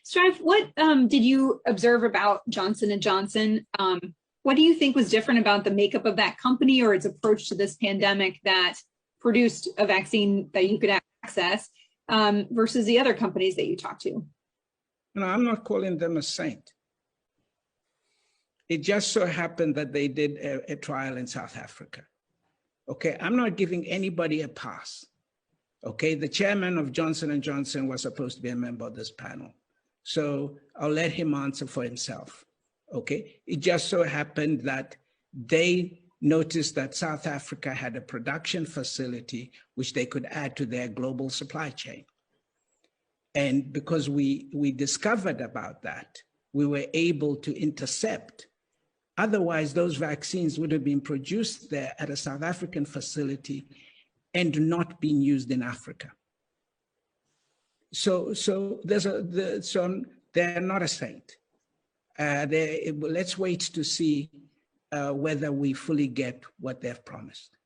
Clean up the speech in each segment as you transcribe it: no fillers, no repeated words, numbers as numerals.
Strive, what did you observe about Johnson and Johnson? What do you think was different about the makeup of that company or its approach to this pandemic that produced a vaccine that you could access versus the other companies that you talked to? No, I'm not calling them a saint. It just so happened that they did a trial in South Africa. Okay, I'm not giving anybody a pass. Okay, the chairman of Johnson & Johnson was supposed to be a member of this panel. So I'll let him answer for himself. Okay, it just so happened that they noticed that South Africa had a production facility which they could add to their global supply chain. And because we discovered about that, we were able to intercept. Otherwise, those vaccines would have been produced there at a South African facility and not being used in Africa. So they're not a saint. Let's wait to see whether we fully get what they've promised.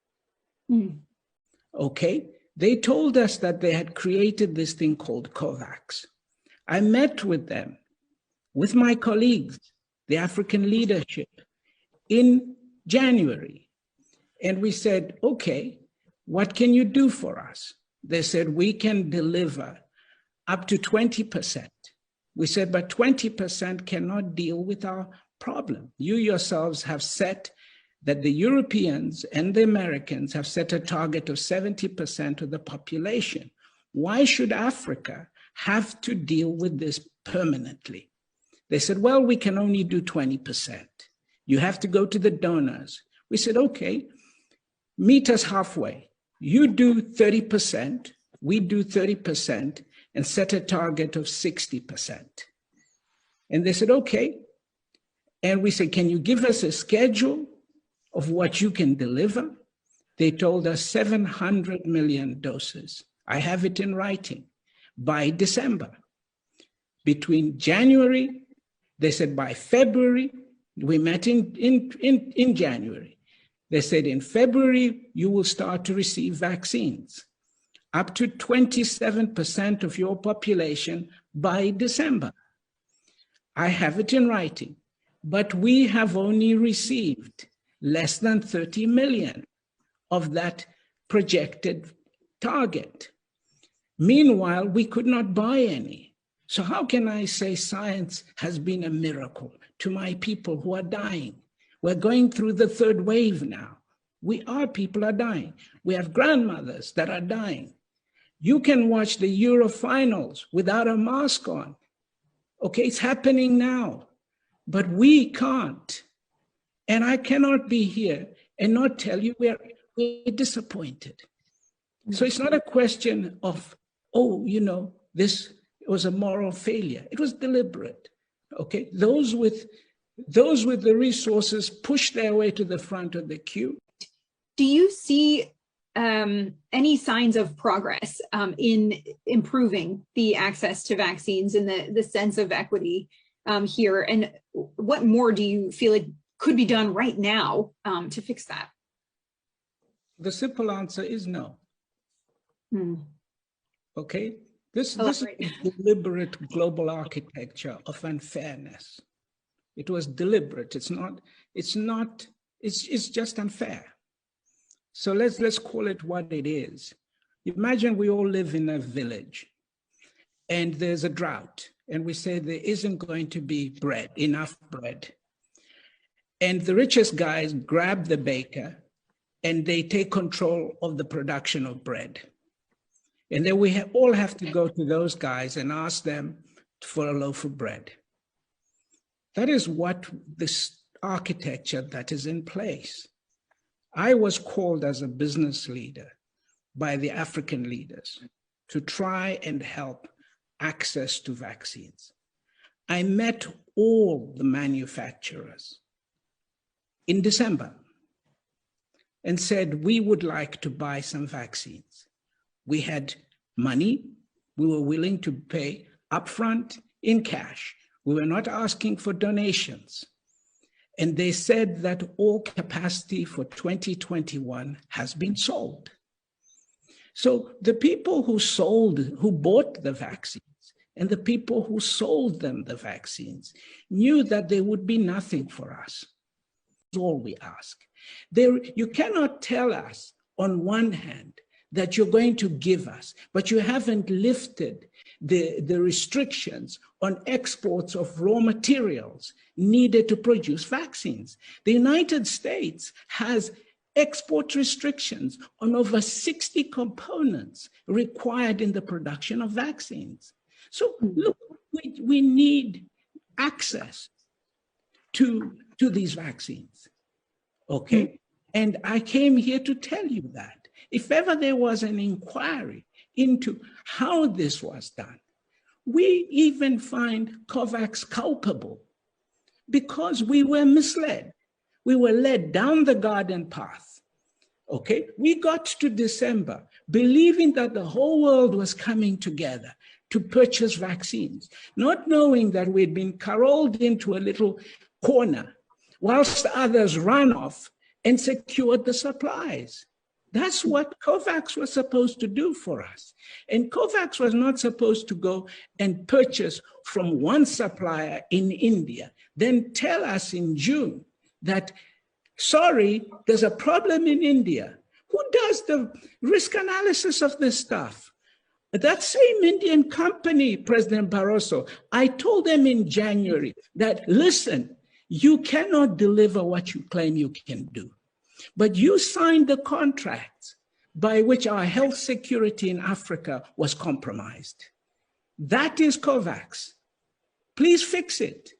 Okay, they told us that they had created this thing called COVAX. I met with them, with my colleagues, the African leadership, in January. And we said, okay, what can you do for us? They said, we can deliver up to 20%. We said, but 20% cannot deal with our problem. You yourselves have set that the Europeans and the Americans have set a target of 70% of the population. Why should Africa have to deal with this permanently? They said, well, we can only do 20%. You have to go to the donors. We said, okay, meet us halfway. You do 30%, we do 30%, and set a target of 60%. And they said, okay. And we said, can you give us a schedule of what you can deliver? They told us 700 million doses. I have it in writing by December. Between January, they said by February, we met in January. They said in February, you will start to receive vaccines. Up to 27% of your population by December. I have it in writing, but we have only received less than 30 million of that projected target. Meanwhile, we could not buy any. So how can I say science has been a miracle to my people who are dying? We're going through the third wave now. Our people are dying. We have grandmothers that are dying. You can watch the Euro finals without a mask on. Okay, it's happening now, but we can't. And I cannot be here and not tell you we're disappointed. So it's not a question of, oh, this was a moral failure. It was deliberate. Okay, those with the resources push their way to the front of the queue. Do you see any signs of progress in improving the access to vaccines and the sense of equity here? And what more do you feel like could be done right now to fix that? The simple answer is no. Okay, this is a deliberate global architecture of unfairness. It was deliberate. It's just unfair. So let's call it what it is. Imagine we all live in a village and there's a drought and we say there isn't going to be enough bread. And the richest guys grab the baker and they take control of the production of bread. And then we all have to go to those guys and ask them for a loaf of bread. That is what this architecture that is in place. I was called as a business leader by the African leaders to try and help access to vaccines. I met all the manufacturers in December and said, we would like to buy some vaccines. We had money. We were willing to pay upfront in cash. We were not asking for donations. And they said that all capacity for 2021 has been sold. So the people who bought the vaccines and the people who sold them the vaccines knew that there would be nothing for us. That's all we ask. You cannot tell us on one hand that you're going to give us, but you haven't lifted the restrictions on exports of raw materials needed to produce vaccines. The United States has export restrictions on over 60 components required in the production of vaccines. So look, we need access to these vaccines, okay? And I came here to tell you that. If ever there was an inquiry into how this was done, we even find COVAX culpable because we were misled. We were led down the garden path, okay? We got to December believing that the whole world was coming together to purchase vaccines, not knowing that we'd been caroled into a little corner whilst others ran off and secured the supplies. That's what COVAX was supposed to do for us. And COVAX was not supposed to go and purchase from one supplier in India, then tell us in June that, sorry, there's a problem in India. Who does the risk analysis of this stuff? That same Indian company, President Barroso, I told them in January that, listen, you cannot deliver what you claim you can do. But you signed the contracts by which our health security in Africa was compromised. That is COVAX. Please fix it.